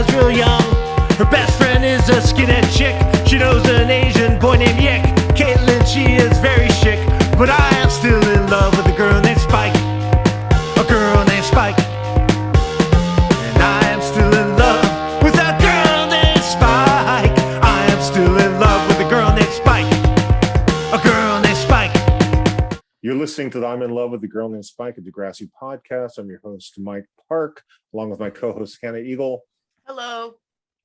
was real young. Her best friend is a skinhead chick. She knows an Asian boy named Yick. Caitlin, she is very chic, but I am still in love with a girl named Spike. A girl named Spike. And I am still in love with a girl named Spike. I am still in love with a girl named Spike. A girl named Spike. You're listening to the I'm in Love with the Girl Named Spike, a Degrassi podcast. I'm your host, Mike Park, along with my co-host, Hannah Eagle. Hello.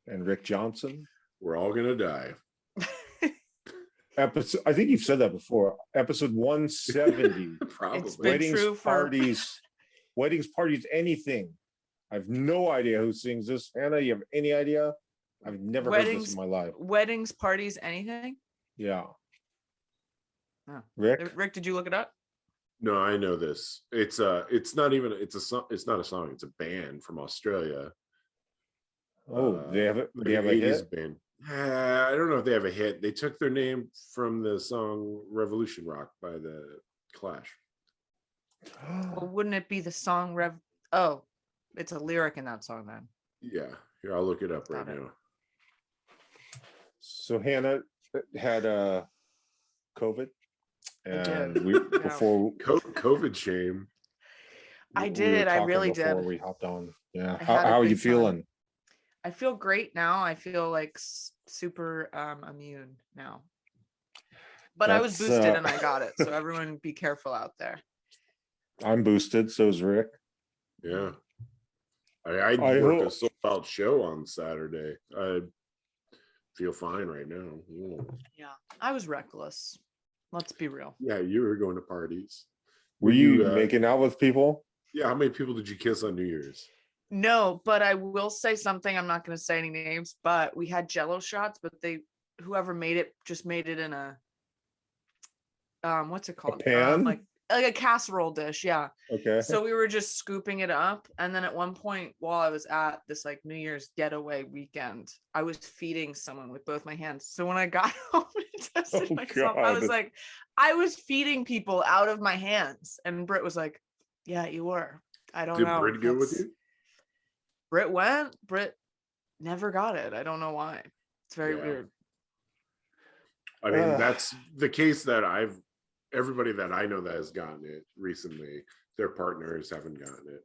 And Rick Johnson. We're all going to die. I think you've said that before. Episode 170. Probably. It's been Weddings, true for... parties, anything. I have no idea who sings this. Hannah, you have any idea? I've never heard this in my life. Weddings, parties, anything? Yeah. Oh. Rick, did you look it up? No, I know this. It's not a song. It's a band from Australia. Oh, they have a hit? Band. I don't know if they have a hit. They took their name from the song Revolution Rock by the Clash. Well, wouldn't it be the song Oh, it's a lyric in that song then. Yeah, here, I'll look it up right now. So Hannah had COVID, and before COVID shame. I did. I really did. Before we hopped on. Yeah. How are you feeling? I feel great now. I feel like super immune now. But I was boosted and I got it. So everyone be careful out there. I'm boosted. So is Rick. Yeah. I worked a sold-out show on Saturday. I feel fine right now. Yeah. I was reckless. Let's be real. Yeah, you were going to parties. Were you making out with people? Yeah. How many people did you kiss on New Year's? No, but I will say something. I'm not going to say any names, but we had Jello shots, but whoever made it just made it in a what's it called? A pan? Like a casserole dish. Yeah. Okay. So we were just scooping it up, and then at one point while I was at this like New Year's getaway weekend, I was feeding someone with both my hands. So when I got home and tested myself, God. I was like, I was feeding people out of my hands, and Britt was like, "Yeah, you were." I don't know. Did Britt go with you? Britt went. Britt never got it. I don't know why. It's very weird. I mean, that's the case that everybody that I know that has gotten it recently, their partners haven't gotten it.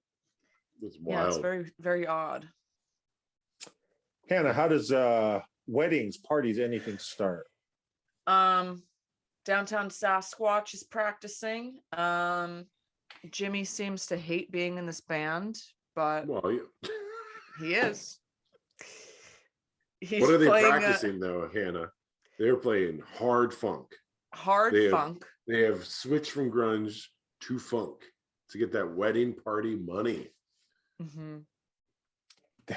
It's wild. Yeah, it's very, very odd. Hannah, how does weddings, parties, anything start? Downtown Sasquatch is practicing. Jimmy seems to hate being in this band, but he is. What are they practicing though, Hannah? They're playing hard funk. Funk. They have switched from grunge to funk to get that wedding party money. Mm-hmm.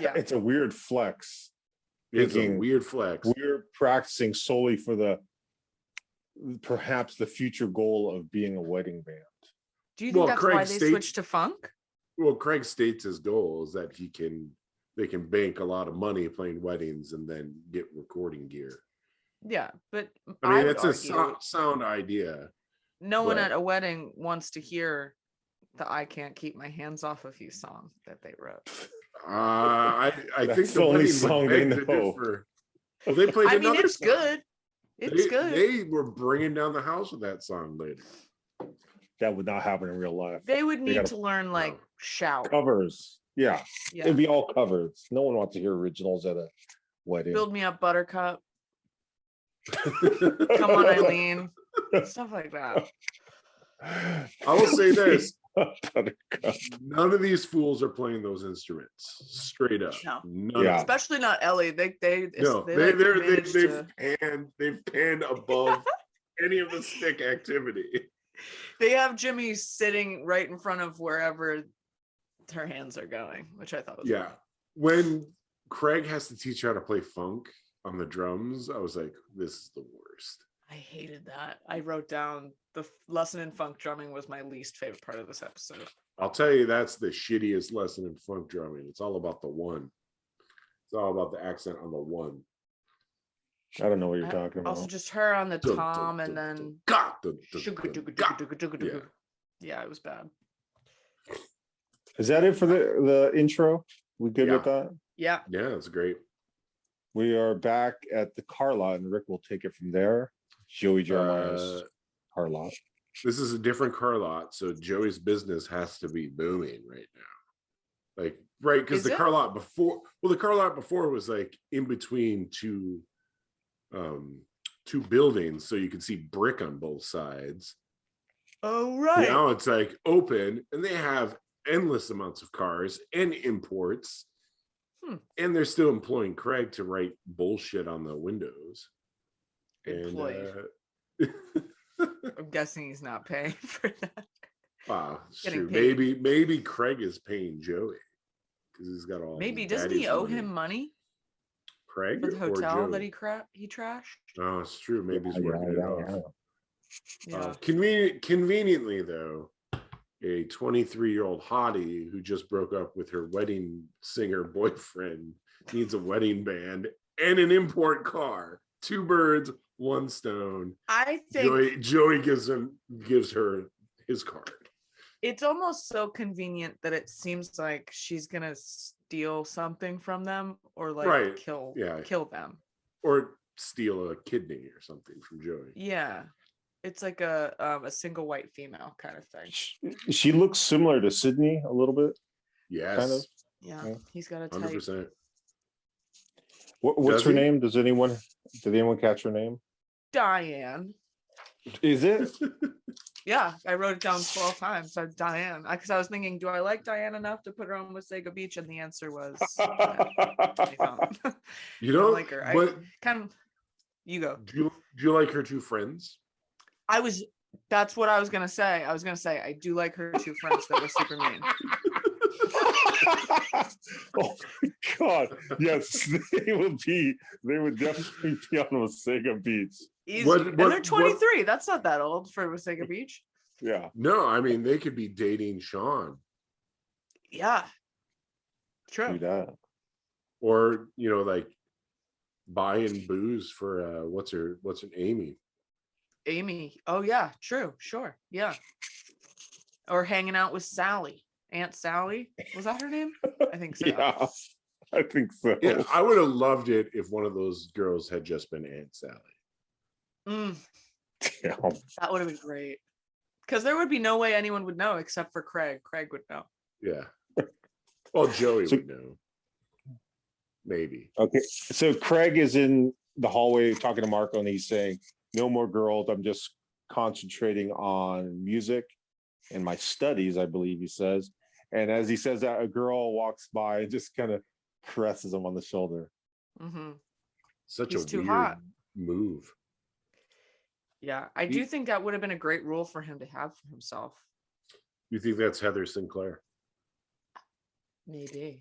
Yeah. It's a weird flex. It's a weird flex. We're practicing solely for perhaps the future goal of being a wedding band. Do you think that's why they switched to funk? Well, Craig states his goal is that they can bank a lot of money playing weddings and then get recording gear. Yeah, but I mean, it's a sound idea. No one at a wedding wants to hear the "I Can't Keep My Hands Off of You" song that they wrote. I think the only song they know. Well, they played. I mean, it's song. good. It's good. They were bringing down the house with that song later. That would not happen in real life. They would need to learn shout covers. Yeah, it'd be all covers. No one wants to hear originals at a wedding. Build Me Up, Buttercup. Come on, Eileen. Stuff like that. I will say this: none of these fools are playing those instruments straight up. No, especially not Ellie. They've panned above any of the stick activity. They have Jimmy sitting right in front of wherever her hands are going, which I thought was funny. When Craig has to teach her how to play funk on the drums, I was like, this is the worst. I hated that. I wrote down the lesson in funk drumming was my least favorite part of this episode. I'll tell you, that's the shittiest lesson in funk drumming. It's all about the one. It's all about the accent on the one. I don't know what you're talking about. Also, just her on the tom and then. Yeah, it was bad. Is that it for the intro? We good with that? Yeah. Yeah, that's great. We are back at the car lot, and Rick will take it from there. Joey Jeremiah's car lot. This is a different car lot, so Joey's business has to be booming right now. Like, right, because the car lot before, the car lot before was like in between two buildings, so you could see brick on both sides. Oh, right. Now it's like open, and they have endless amounts of cars and imports. And they're still employing Craig to write bullshit on the windows. Employed. I'm guessing he's not paying for that. Wow, true. Maybe Craig is paying Joey because he's got all. Maybe doesn't he owe him money? Craig for the or hotel Joey? that he trashed. Oh, it's true. Maybe he's working it off. Yeah. Conveniently though, a 23-year-old hottie who just broke up with her wedding singer boyfriend needs a wedding band and an import car. 2 birds, 1 stone. I think Joey gives her his card. It's almost so convenient that it seems like she's gonna steal something from them or like kill them. Or steal a kidney or something from Joey. Yeah. It's like a single white female kind of thing. She looks similar to Sydney a little bit. Yes. Kind of. Yeah. He's got a type. 100%. What's her name? Did anyone catch her name? Diane. Is it? Yeah, I wrote it down 12 times. So Diane, because I was thinking, do I like Diane enough to put her on Wasaga Beach? And the answer was, I don't. You don't like her. You go. Do you like her 2 friends? That's what I was gonna say. I was gonna say I do like her 2 friends that were super mean. Oh my God! Yes, they would definitely be on Wasaga Beach. Easy. And they're 23. That's not that old for Wasaga Beach. Yeah. No, I mean they could be dating Sean. Yeah. True. Do that. Or like buying booze for what's her Amy. Amy. Oh yeah, true. Sure. Yeah. Or hanging out with Sally. Aunt Sally. Was that her name? I think so. Yeah. I think so. Yeah, I would have loved it if one of those girls had just been Aunt Sally. Yeah. That would have been great. Because there would be no way anyone would know except for Craig. Craig would know. Yeah. Well, Joey would know. Maybe. Okay. So Craig is in the hallway talking to Marco, and he's saying, "No more girls. I'm just concentrating on music and my studies," I believe he says. And as he says that, a girl walks by and just kind of caresses him on the shoulder. Mm-hmm. Such a weird hot move. Yeah, I do think that would have been a great role for him to have for himself. You think that's Heather Sinclair? Maybe.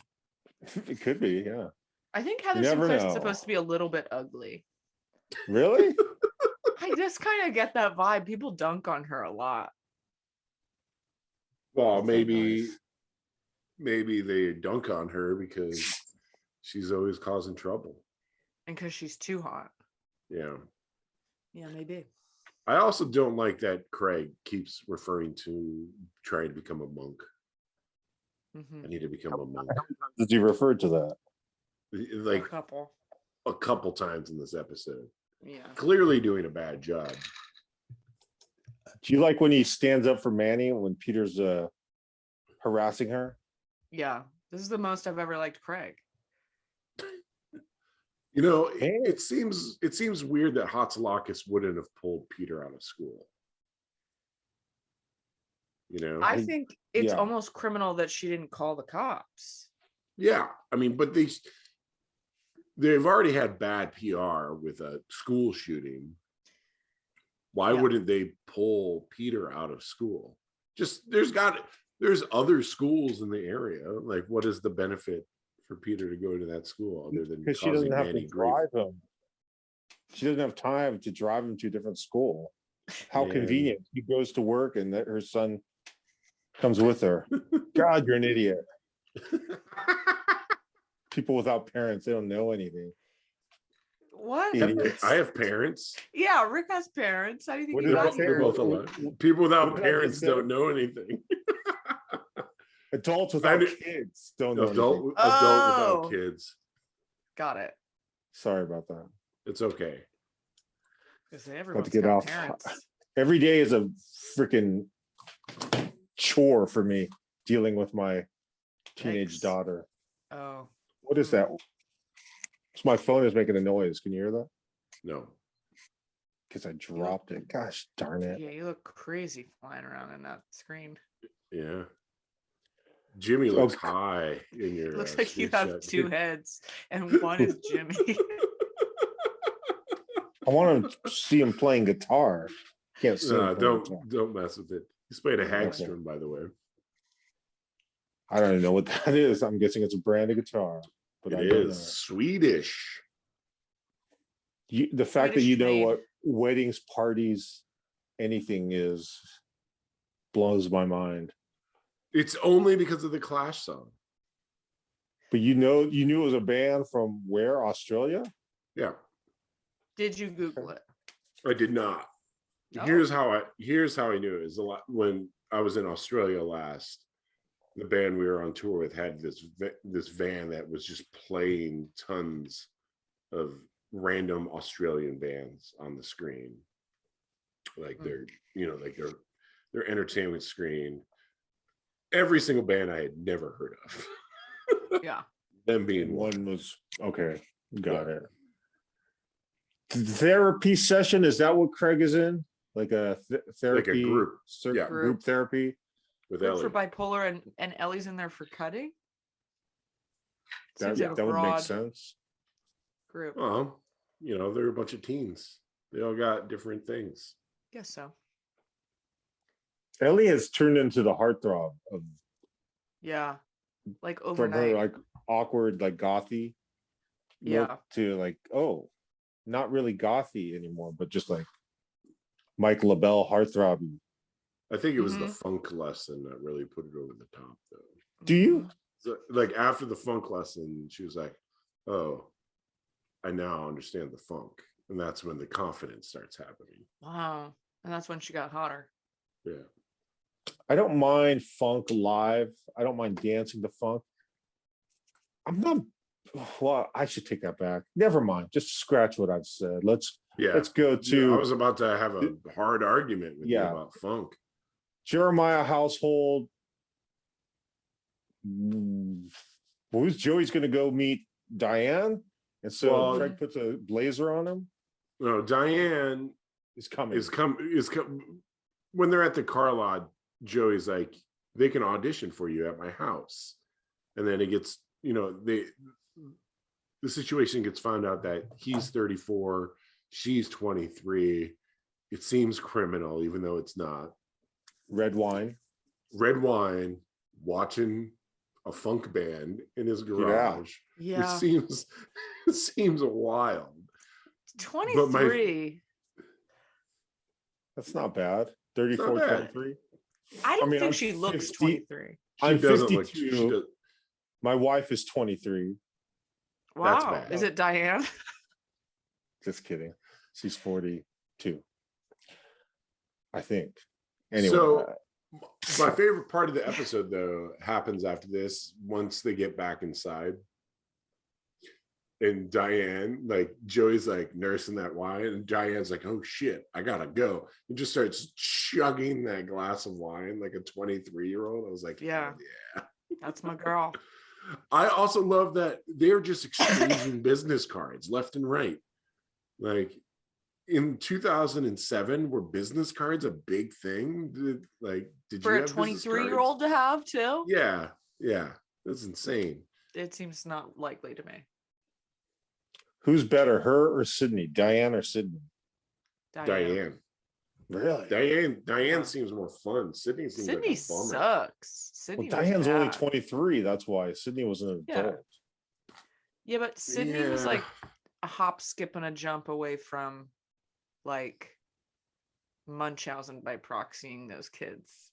It could be, yeah. I think Heather Sinclair's supposed to be a little bit ugly. Really? I just kind of get that vibe. People dunk on her a lot. Well, maybe they dunk on her because she's always causing trouble. And because she's too hot. Yeah. Yeah, maybe. I also don't like that Craig keeps referring to trying to become a monk. Mm-hmm. I need to become a monk. Did you refer to that? Like a couple times in this episode. Yeah. Clearly doing a bad job. Do you like when he stands up for Manny when Peter's harassing her? Yeah. This is the most I've ever liked Craig. It seems weird that Hatzilakis wouldn't have pulled Peter out of school. I think it's almost criminal that she didn't call the cops. Yeah, I mean, but they've already had bad PR with a school shooting. Why wouldn't they pull Peter out of school? Just there's other schools in the area. Like, what is the benefit for Peter to go to that school other than because she doesn't have to drive him? She doesn't have time to drive him to a different school. How convenient. He goes to work and her son comes with her. God, you're an idiot. People without parents, they don't know anything. What? I have parents. Yeah, Rick has parents. How do you think They're both alive. People without parents don't know anything. Adults without I- kids don't know anything. Adult Oh. without kids. Got it. Sorry about that. It's okay. Because everyone's get got off. parents. Every day is a freaking chore for me dealing with my teenage Yikes. daughter. Oh. What is that? So my phone is making a noise. Can you hear that? No. Because I dropped it. Gosh darn it. Yeah, you look crazy flying around in that screen. Yeah. Jimmy looks Okay. high in your. It looks like you have screenshot. two heads, and one is Jimmy. I want to see him playing guitar. Can't see him playing guitar. Don't mess with it. He's playing a Okay. Hagstrom, by the way. I don't even know what that is. I'm guessing it's a brand of guitar. But I It don't is know. Swedish. The fact that you know Swedish what weddings, parties, anything is blows my mind. It's only because of the Clash song. But you knew it was a band from where? Australia? Yeah, Did you Google it? I did not. Oh. Here's how I knew it. Is a lot when I was in Australia last. The band we were on tour with had this van that was just playing tons of random Australian bands on the screen, like their entertainment screen. Every single band I had never heard of. Yeah. Them being One was okay. Got it. Therapy session, is that what Craig is in? Like a therapy group. Yeah. group therapy. with Group Ellie. for bipolar, and Ellie's in there for cutting. That, Seems like a that would make broad sense. group. Well, they're a bunch of teens. They all got different things. Guess so. Ellie has turned into the heartthrob of Yeah. Like from overnight. her like awkward, like gothy look Yeah. to like, oh, not really gothy anymore, but just like Mike LaBelle heartthrob. I think it was the Mhm. funk lesson that really put it over the top, though. Do you? So, like after the funk lesson, she was like, "Oh, I now understand the funk," and that's when the confidence starts happening. Wow. And that's when she got hotter. Yeah, I don't mind funk live. I don't mind dancing to funk. I'm not. Well, I should take that back. Never mind. Just scratch what I've said. Let's yeah. go I to was about to have a hard argument with you Yeah. about funk. Jeremiah household. Who's Joey's going to go meet Diane? And so Well- Craig puts a blazer on him. No, Diane He's coming. is when they're at the car lot. Joey's like, "They can audition for you at my house," and then it gets, the situation gets found out that he's 34, she's 23. It seems criminal, even though it's not. Red wine. Red wine, watching a funk band in his garage, Yeah. which seems wild. 23. That's not bad. 34, Not bad. 23. I don't mean, think I'm she looks 50. 23. I'm doesn't look. 52. My wife is 23. That's Wow. bad. Is it Diane? Just kidding. She's 42. I think. Anyway. So, my favorite part of the episode, though, happens after this. Once they get back inside, and Diane, like Joey's like nursing that wine, and Diane's like, "Oh shit, I gotta go," and just starts chugging that glass of wine like a 23-year-old. I was like, Yeah. "Yeah." That's my girl. I also love that they're just exchanging business cards left and right. Like in 2007, were business cards a big thing? Did you For a have business 23-year-old to have too? cards? Yeah, that's insane. It seems not likely to me. Who's better, her or Sydney? Diane or Sydney? Diane. Really? Diane Yeah. seems more fun. Sydney seems Sydney like a bummer. sucks. Well, Sydney was Diane's only bad. 23. That's why Sydney was an Yeah. adult. Yeah, but Sydney was Yeah. like a hop, skip, and a jump away from like Munchausen by proxying those kids.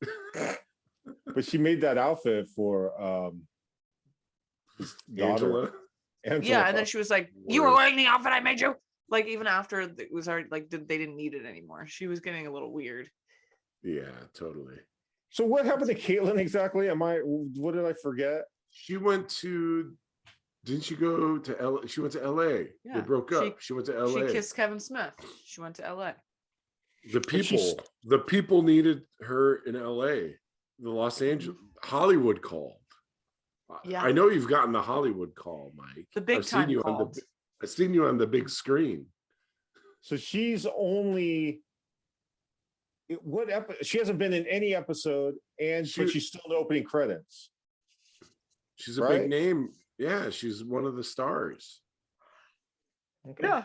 But she made that outfit for his daughter. Angela. Yeah, and then she was like, "You were Word. wearing the outfit I made you." Like even after it was already like they didn't need it anymore. She was getting a little weird. Yeah, totally. So what happened to Caitlin exactly? What did I forget? She went to. Didn't she go to L? She went to L.A. Yeah, They broke up. She went to L.A. She kissed Kevin Smith. She went to LA. The people needed her in L.A. The Los Angeles Hollywood called. Yeah. I know you've gotten the Hollywood call, Mike. The big time called. I've seen you on the big screen. So she's only she hasn't been in any episode, but she's still in the opening credits. She's a big name. Yeah, she's one of the stars. Okay. Yeah.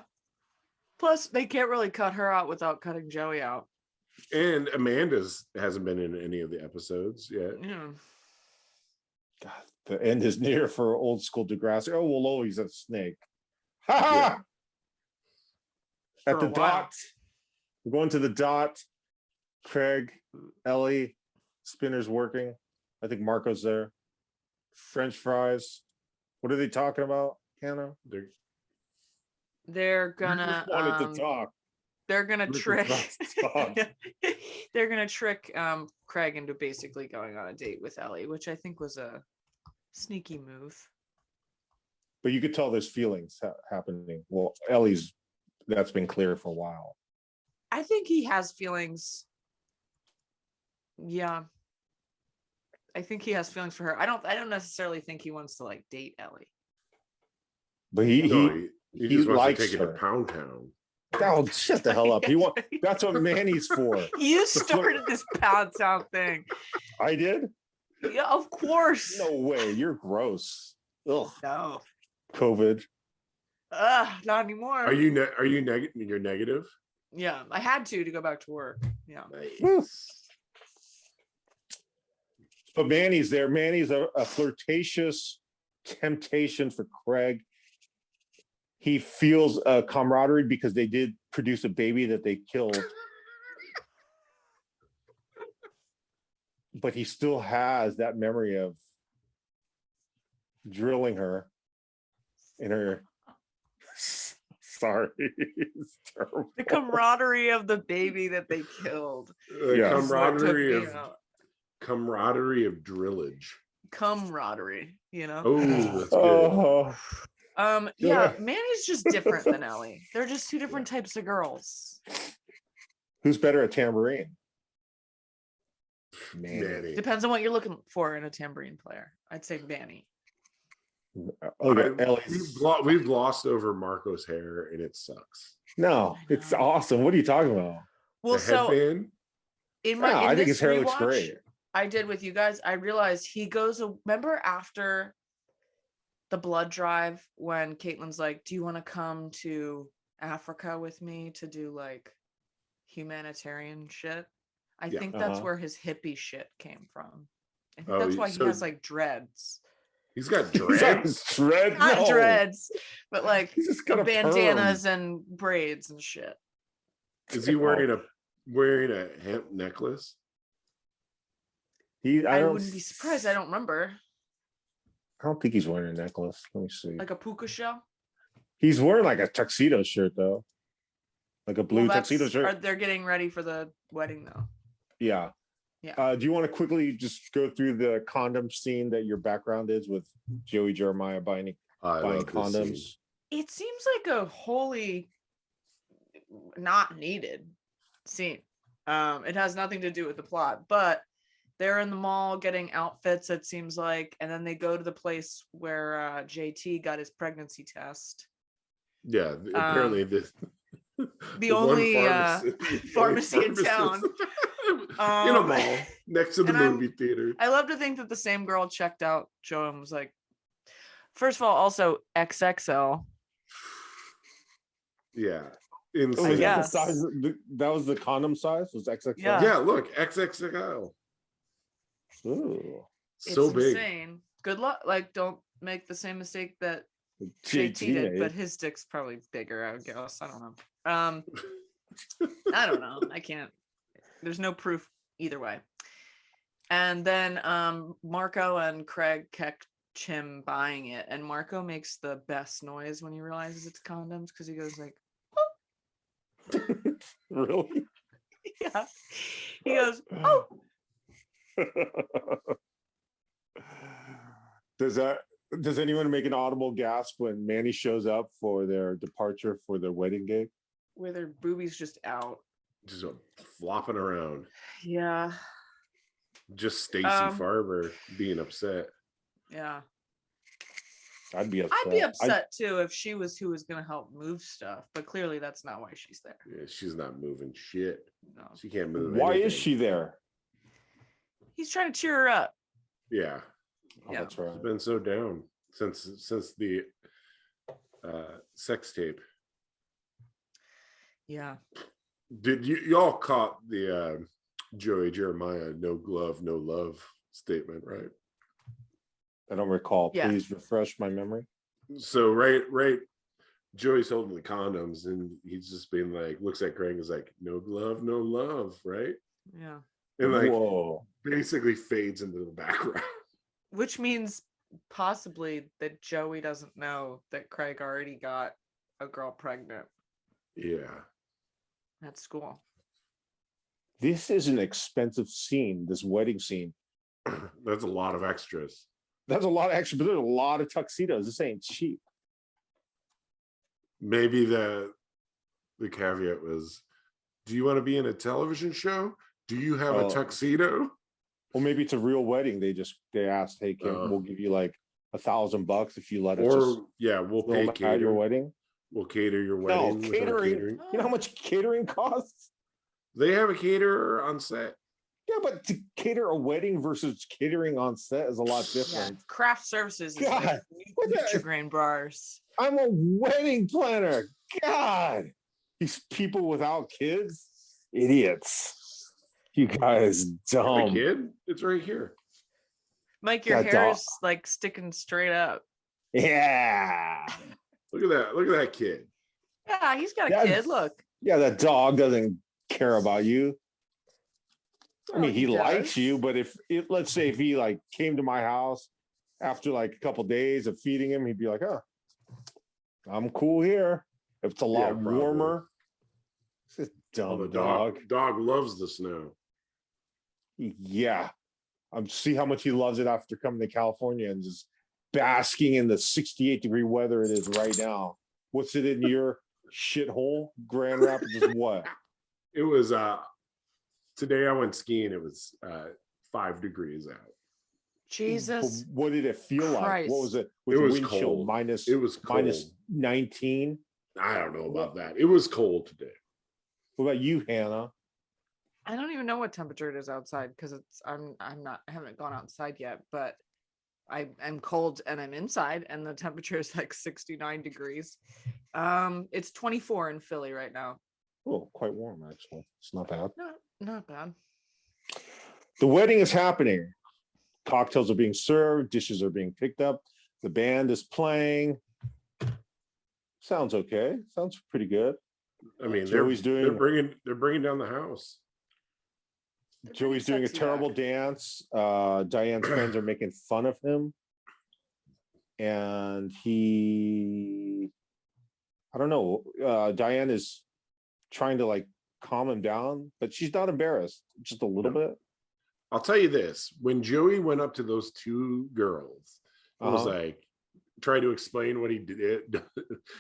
Plus, they can't really cut her out without cutting Joey out. And Amanda's hasn't been in any of the episodes yet. Yeah. God, the end is near for old school Degrassi. Oh, we'll always have Snake. Ha ha! At the dot. We're going to the dot. Craig, Ellie, spinner's working. I think Marco's there. French fries. What are they talking about, Hannah? They're gonna just wanted to talk. They're gonna trick Talk. they're gonna trick Craig into basically going on a date with Ellie, which I think was a sneaky move. But you could tell there's feelings happening. Well, that's been clear for a while. I think he has feelings. Yeah. I think he has feelings for her. I don't necessarily think he wants to like date Ellie. But he just wants likes to take her. it to Pound Town. Oh, shut the hell up. That's what Manny's for. You started this Pound Town thing. I did? Yeah, of course. No way. You're gross. Ugh. No. COVID. Not anymore. Are you negative? You're negative? Yeah, I had to go back to work. Yeah. But Manny's there. Manny's a flirtatious temptation for Craig. He feels a camaraderie because they did produce a baby that they killed. But he still has that memory of drilling her in her. Sorry. It's terrible. The camaraderie of the baby that they killed. Yeah. Camaraderie of drillage. Camaraderie, you know? Oh, that's good. Yeah, Manny's just different than Ellie. They're just two different types of girls. Who's better at tambourine? Manny. Depends on what you're looking for in a tambourine player. I'd say Manny. Okay, We've glossed over Marco's hair and it sucks. No, it's awesome. What are you talking about? Well, the headband? I think his hair looks great. I did with you guys. I realized he goes. Remember after the blood drive when Caitlin's like, "Do you want to come to Africa with me to do like humanitarian shit?" I think that's where his hippie shit came from. I think that's why he has like dreads. He's got dreads. Not dreads, but like got bandanas and braids and shit. Is he wearing a hemp necklace? I wouldn't be surprised. I don't remember. I don't think he's wearing a necklace. Let me see. Like a puka shell? He's wearing like a tuxedo shirt though. Like a blue tuxedo shirt. They're getting ready for the wedding though. Yeah. Yeah. Do you want to quickly just go through the condom scene that your background is with Joey Jeremiah buying condoms? It seems like a wholly not needed scene. It has nothing to do with the plot, but they're in the mall getting outfits, it seems like, and then they go to the place where JT got his pregnancy test. Yeah, apparently the only pharmacy in town. In a mall next to the movie theater. I love to think that the same girl checked out Joe and was like, first of all, also XXL. Yeah. That was the condom size? Was XXL? Yeah, look, XXL. Ooh. So big. Insane. Good luck. Like, don't make the same mistake that JT did, but his dick's probably bigger, I guess. I don't know. I don't know. I can't. There's no proof either way. And then Marco and Craig catch him buying it, and Marco makes the best noise when he realizes it's condoms because he goes like, "Oh." Really? Yeah. He goes, "Oh." Does anyone make an audible gasp when Manny shows up for their departure for their wedding gig? Where their boobies just out. Just flopping around. Yeah. Just Stacy Farber being upset. Yeah. I'd be upset. I'd be upset too if she was who was going to help move stuff, but clearly that's not why she's there. Yeah, she's not moving shit. No. She can't move. Why anything. is she there? He's trying to cheer her up. Yeah. Oh, Yeah. that's right. She's been so down since the sex tape. Yeah. Did y'all caught the Joey Jeremiah no glove, no love statement, right? I don't recall. Yeah. Please refresh my memory. So right, Joey's holding the condoms and he's just being like, looks at Craig and is like, no glove, no love, right? Yeah. And like Whoa. basically fades into the background. Which means possibly that Joey doesn't know that Craig already got a girl pregnant Yeah. at school. This is an expensive scene, this wedding scene. That's a lot of extras. That's a lot of extra, but there's a lot of tuxedos. This ain't cheap. Maybe the caveat was, do you want to be in a television show? Do you have a tuxedo? Well, maybe it's a real wedding. They asked, hey, we'll give you like $1,000 if you let us. Or yeah, we'll pay at your wedding. We'll cater your No, wedding. with our catering. You know how much catering costs? They have a caterer on set. Yeah, but to cater a wedding versus catering on set is a lot Yeah. different. Craft services is God, like what the- Nutri-Grain bars. I'm a wedding planner. God, these people without kids, idiots. You guys You have a dumb. kid? It's right here. Mike, your That hair dog. is like sticking straight up. Yeah. Look at that. Look at that kid. Yeah, he's got a Yeah. kid. Look. Yeah, that dog doesn't care about you. I mean, Oh, he does. likes you, but let's say if he like came to my house after like a couple days of feeding him, he'd be like, "Oh, I'm cool here." If it's a lot probably. warmer, it's just Oh, dumb the dog. dog loves the snow. Yeah, see how much he loves it after coming to California and just basking in the 68-degree weather it is right now. What's it in your shithole? Grand Rapids is what? It was today I went skiing. It was 5 degrees out. Jesus. But what did it feel like? Christ. What was it? It was wind chill cold. minus It was cold. minus 19. I don't know about that. It was cold today. What about you, Hannah? I don't even know what temperature it is outside because I haven't gone outside yet, but I'm cold and I'm inside and the temperature is like 69 degrees. It's 24 in Philly right now. Oh, quite warm actually. It's not bad. Not bad. The wedding is happening. Cocktails are being served, dishes are being picked up, the band is playing. Sounds okay. Sounds pretty good. I mean, Joey's they're bringing down the house. Joey's doing a Sexy terrible back. dance. Diane's friends are making fun of him. And I don't know. Diane is trying to like calm him down, but she's not embarrassed, just a little bit. I'll tell you this: when Joey went up to those 2 girls, it was like try to explain what he did.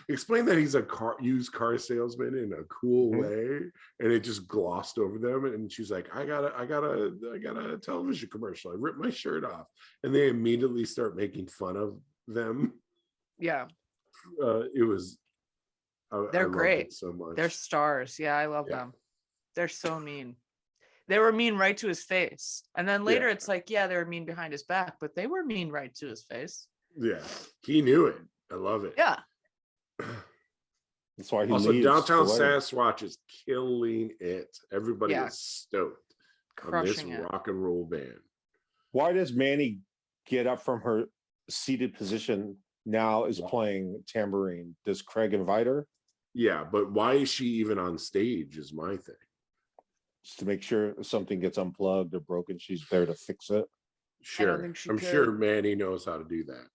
Explain that he's a used car salesman in a cool way, and it just glossed over them. And she's like, "I got a television commercial. I ripped my shirt off," and they immediately start making fun of them. Yeah, It was. They're I loved great. it so much. they're stars. Yeah, I love Yeah. them. They're so mean. They were mean right to his face. And then later it's like, yeah, they were mean behind his back, but they were mean right to his face. Yeah, he knew it. I love it. Yeah. That's why he Also, leaves downtown the wedding. Sasquatch is killing it. Everybody Yeah. is stoked on Crushing this it. rock and roll band. Why does Manny get up from her seated position now is playing tambourine? Does Craig invite her? Yeah, but why is she even on stage is my thing. Just to make sure if something gets unplugged or broken, she's there to fix it. Sure. think she I'm sure could. Manny knows how to do that.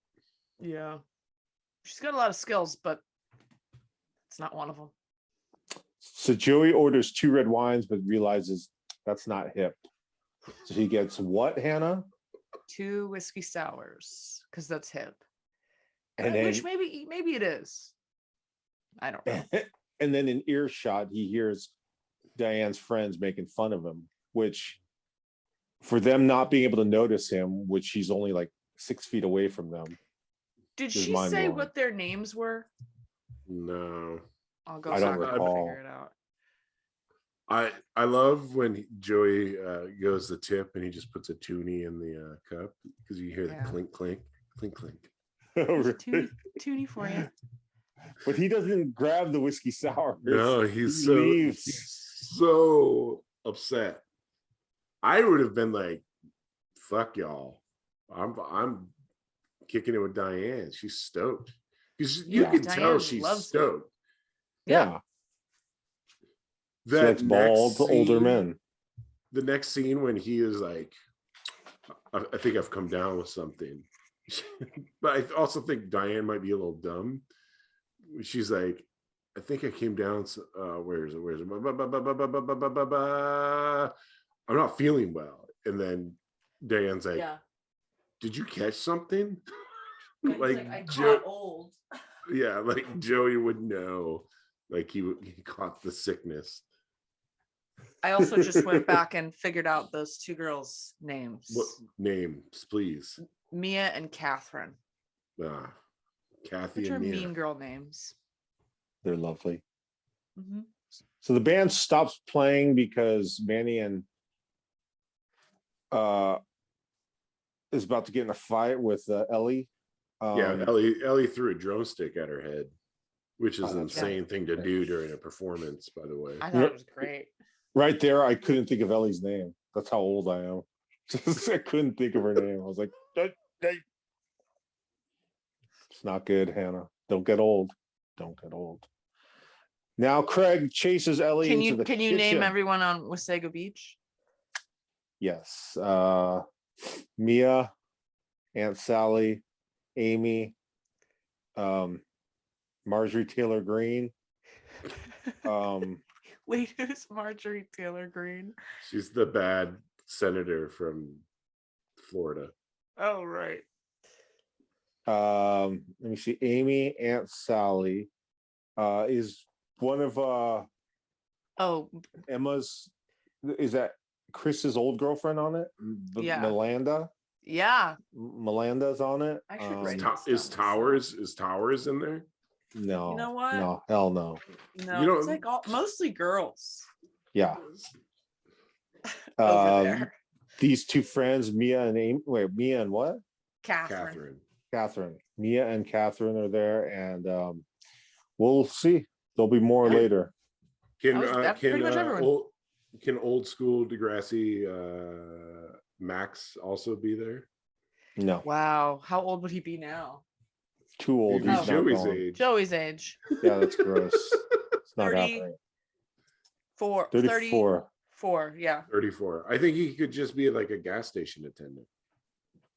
Yeah. She's got a lot of skills, but it's not one of them. So Joey orders 2 red wines, but realizes that's not hip. So he gets what, Hannah? 2 whiskey sours, because that's hip. And then, Which maybe it is. I don't know. and then in earshot, he hears Diane's friends making fun of him, which for them not being able to notice him, which he's only like 6 feet away from them. Did is she say mind-blowing. what their names were? No. I'll go I don't back and recall. figure it out. I love when Joey goes the tip and he just puts a toonie in the cup because you hear the clink, clink, clink, clink. There's a toonie for you. But he doesn't grab the whiskey sour. No, He he's leaves. so upset. I would have been like, "Fuck y'all! I'm kicking it with Diane. She's stoked because you can Diane tell she's loves stoked." Yeah. That That's bald next older scene- men. The next scene when he is like, I think I've come down with something. But I also think Diane might be a little dumb. She's like, I think I came down. Where is it? I'm not feeling well. And then Diane's like, did you catch something? like I Jo- caught old. Yeah, like Joey would know. Like he caught the sickness. I also just went back and figured out those 2 girls' names. What names, please? Mia and Catherine. Kathy Which and are Mia. mean girl names. They're lovely. Mm-hmm. So the band stops playing because Manny and is about to get in a fight with Ellie. Ellie threw a drumstick at her head, which is Oh, an that's insane thing to do during a performance, by the way. I thought it was great. Right there, I couldn't think of Ellie's name. That's how old I am. I couldn't think of her name. I was like, it's not good, Hannah. Don't get old. Don't get old. Now Craig chases Ellie into the Can you kitchen. name everyone on Wasaga Beach? Yes. Mia, Aunt Sally, Amy, Marjorie Taylor Greene. Wait, who's Marjorie Taylor Greene? She's the bad senator from Florida. Oh, right. Let me see. Amy, Aunt Sally, is one of Emma's. Is that Chris's old girlfriend on it? Yeah. Melanda. Yeah. Melanda's on it. I should write Is Towers in there? No. You know what? No, hell no. No, You know- it's like mostly girls Yeah. over there. These 2 friends, Mia and Amy. Wait, Mia and what? Catherine. Catherine. Mia and Catherine are there, and we'll see. There'll be more later. That's pretty much everyone. Can old school Degrassi Max also be there? No, Wow. How old would he be now? too old. He's He's not Joey's going. age. Joey's age. Yeah, that's gross. It's not 30. happening. 34. 34. Yeah. 34. I think he could just be like a gas station attendant.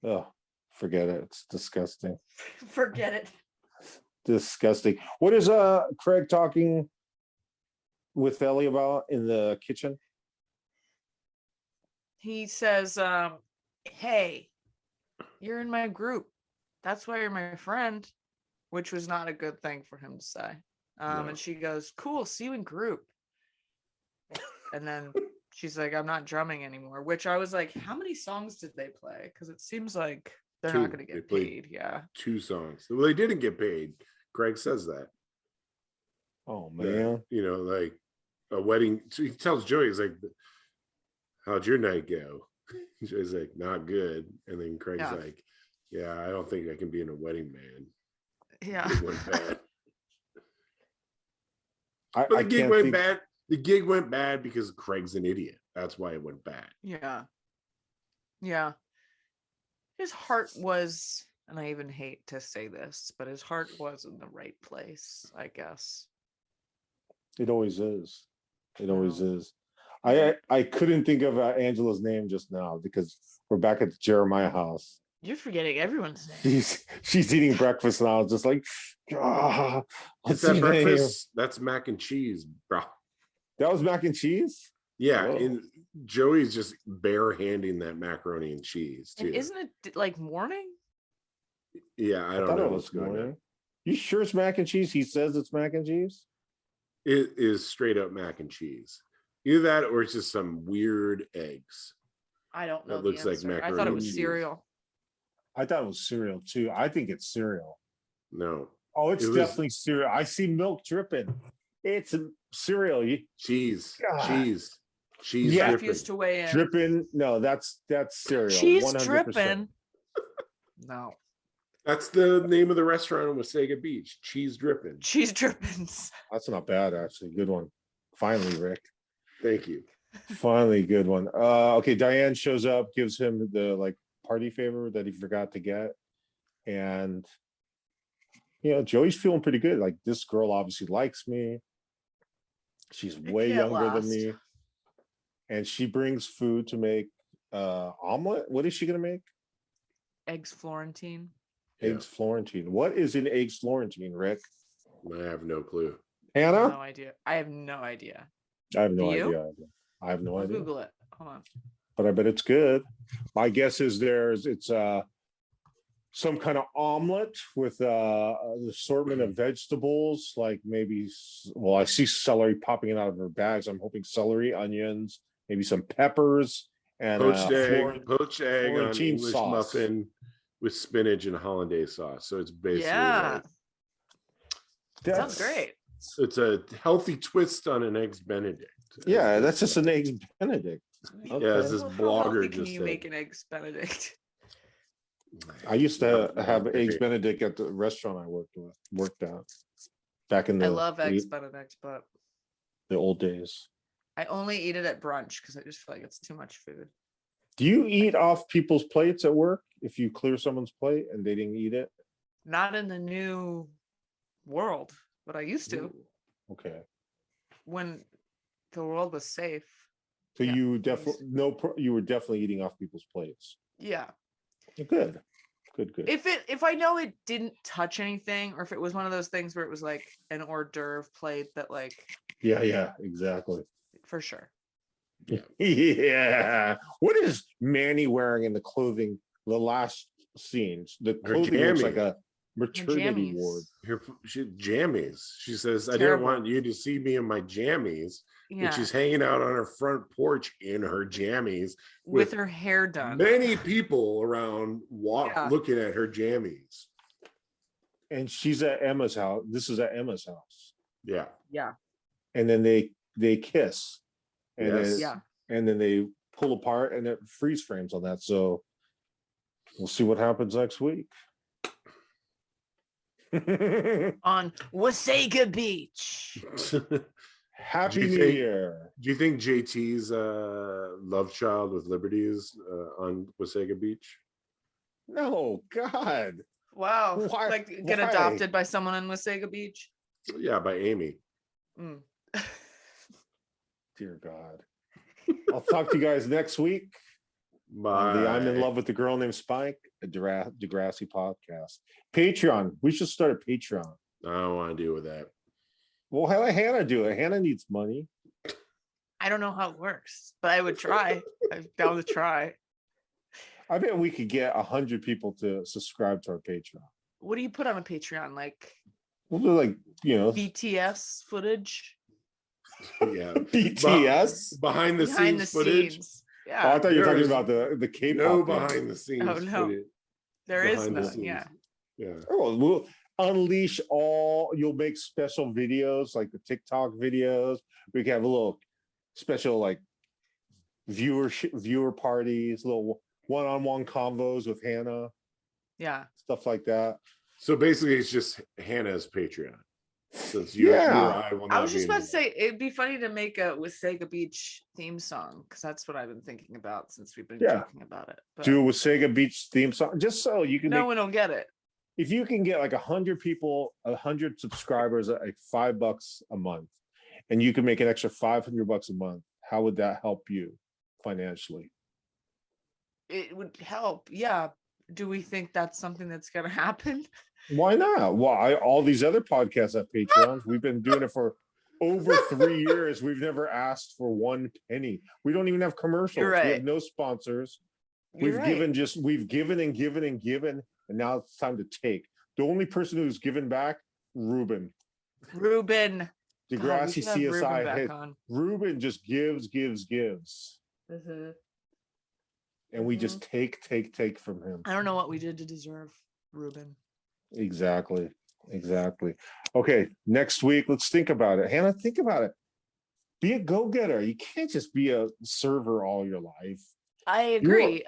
Oh, forget it. It's disgusting. Forget it. Disgusting. What is Craig talking with Ellie about in the kitchen? He says, hey, you're in my group. That's why you're my friend, which was not a good thing for him to say. No. And she goes, cool, see you in group. And then she's like, I'm not drumming anymore, which I was like, how many songs did they play? Because it seems like they're 2. not going to They get played paid. Yeah. 2 songs. Well, they didn't get paid. Greg says that. Oh That, man. like a wedding. So he tells Joey, he's like, how'd your night go? Joey's like, not good. And then Craig's like, yeah, I don't think I can be in a wedding, man. Yeah. It went bad. I But the gig can't went think- bad. The gig went bad because Craig's an idiot. That's why it went bad. Yeah. Yeah. His heart was, and I even hate to say this, but his heart was in the right place, I guess. It always is. It always No. is. I couldn't think of Angela's name just now because we're back at the Jeremiah house. You're forgetting everyone's name. She's eating breakfast and I was just like, It's what's that her name? breakfast. That's mac and cheese, bro. That was mac and cheese? Yeah, Whoa. and Joey's just bare-handing that macaroni and cheese too. And isn't it like morning? Yeah, I don't thought know it what's was going on. morning. You sure it's mac and cheese? He says it's mac and cheese. It is straight up mac and cheese. Either that or it's just some weird eggs. I don't know. That looks the like answer. I macaroni thought it and was cheese. cereal. I thought it was cereal too. I think it's cereal. No, Oh, it's It was- definitely cereal. I see milk dripping. It's a cereal. cheese, God. cheese Yeah. dripping. Refuse to weigh in. Dripping. No, that's cereal. Cheese 100%. dripping. No. That's the name of the restaurant in Wasaga Beach. Cheese dripping. Cheese drippings. That's not bad, actually. Good one. Finally, Rick. Thank you. Finally, good one. Okay, Diane shows up, gives him the like party favor that he forgot to get, and Joey's feeling pretty good. Like, this girl obviously likes me. She's way can't younger than last. me, and she brings food to make omelet. What is she gonna make? Eggs Florentine. Eggs Florentine. What is in eggs Florentine, Rick? I have no clue. Hannah? No idea. I have no idea. I have no Do you? idea. I have no I'll idea. Google it. Hold on. But I bet it's good. My guess is it's some kind of omelet with an assortment of vegetables, like maybe, well, I see celery popping out of her bags. I'm hoping celery, onions, maybe some peppers, and Poached egg on Florentine English sauce. muffin with spinach and hollandaise sauce. So it's basically Yeah. like, Sounds great. it's a healthy twist on an eggs Benedict. Yeah, that's just an eggs Benedict. Yeah, Okay. it's this How blogger healthy can just you said. make an eggs Benedict? I used to have eggs Benedict at the restaurant I worked at back in the I love eggs Benedict, but the old days. I only eat it at brunch because I just feel like it's too much food. Do you eat off people's plates at work if you clear someone's plate and they didn't eat it? Not in the new world, but I used to Okay. when the world was safe. So Yeah, you please. definitely you were definitely eating off people's plates. Yeah. Good. Good. If I know it didn't touch anything, or if it was one of those things where it was like an hors d'oeuvre plate that like Yeah, exactly. for sure. Yeah. What is Manny wearing in the clothing? The last scenes, the Her clothing looks like jammies. a maternity jammies. ward. She jammies. She says, I didn't Terrible. want you to see me in my jammies. Yeah. And she's hanging out on her front porch in her jammies with with her hair done. many people around Yeah. looking at her jammies. And she's at Emma's house. This is at Emma's house. Yeah. Yeah. And then they kiss. And Yes. then, Yeah. and then they pull apart and it freeze frames on that. So we'll see what happens next week. On Wasaga Beach. Happy Do you New think- Year. Do you think JT's love child with Liberty is on Wasaga Beach? No, God. Wow. Why- Like get why? adopted by someone in Wasaga Beach. Yeah, by Amy. Mm. Dear God. I'll talk to you guys next week on the I'm in Bye. Love with the Girl Named Spike, a Degrassi podcast. Patreon. We should start a Patreon. I don't want to deal with that. Well, how let Hannah do it? Hannah needs money. I don't know how it works, but I would try. I'm down to try. I bet we could get 100 people to subscribe to our Patreon. What do you put on a Patreon? Like We'll do like, BTS footage Yeah. BTS. Behind the behind the scenes footage. scenes. Oh, Yeah, I thought you were There talking is about the K-pop. No thing. behind the scenes Oh, no. footage. there is behind the none. scenes. Yeah. Yeah. Oh, we'll unleash all. You'll make special videos like the TikTok videos. We can have a little special like viewer parties, little one-on-one convos with Hannah, Yeah. stuff like that. So basically, it's just Hannah's Patreon. Since you, Yeah. you or I will not I was just be about to involved. say it'd be funny to make a Wasaga Beach theme song because that's what I've been thinking about since we've been Yeah. talking about it. But Do a Sega Beach theme song, just so you can no make. one will get it. If you can get like 100 people, 100 subscribers at like $5 a month, and you can make an extra $500 a month, how would that help you financially? It would help. Yeah. Do we think that's something that's gonna happen? Why not? Why all these other podcasts have Patreons? We've been doing it for over 3 years, we've never asked for one penny. We don't even have commercials. You're We right. have no sponsors. You're We've right. given and given and given, and now it's time to take. The only person who's given back, Ruben. Ruben. God, we Degrassi should have Ruben CSI back hit. on. Ruben just gives. And we just take from him. I don't know what we did to deserve Ruben. Exactly. Okay, next week, let's think about it. Hannah, think about it. Be a go-getter. You can't just be a server all your life. I agree.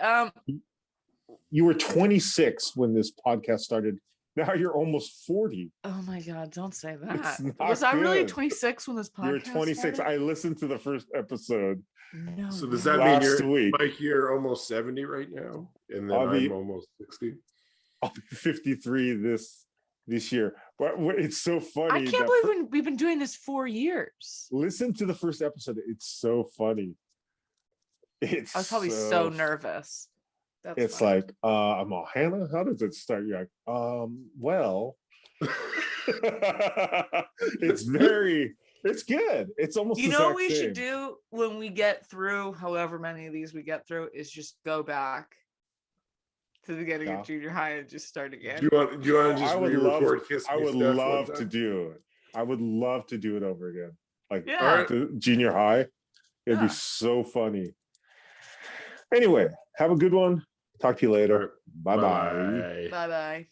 You were 26 when this podcast started. Now you're almost 40. Oh my God, don't say It's that. not Was I really good. 26 when this podcast You're 26. started? I listened to the first episode. No. So does way. that mean Last week. Mike, you're almost 70 right now? And then I'll be- I'm almost 60. I'll be 53 this year. But it's so funny. I can't that believe we've been doing this 4 years. listen to the first episode. It's so funny. I was probably so nervous. That's It's funny. like, I'm all, Hannah, how does it start? You're like, well, it's good. It's almost You the know what exact we same. should do when we get through however many of these we get through is just go back to the beginning Yeah. of junior high and just start again. Do you want to just I would re-record Kiss I Me would Steph one love to time? do it. I would love to do it over again. Like Yeah. the junior high. It'd Yeah. be so funny. Anyway, have a good one. Talk to you later. Bye bye. Bye bye.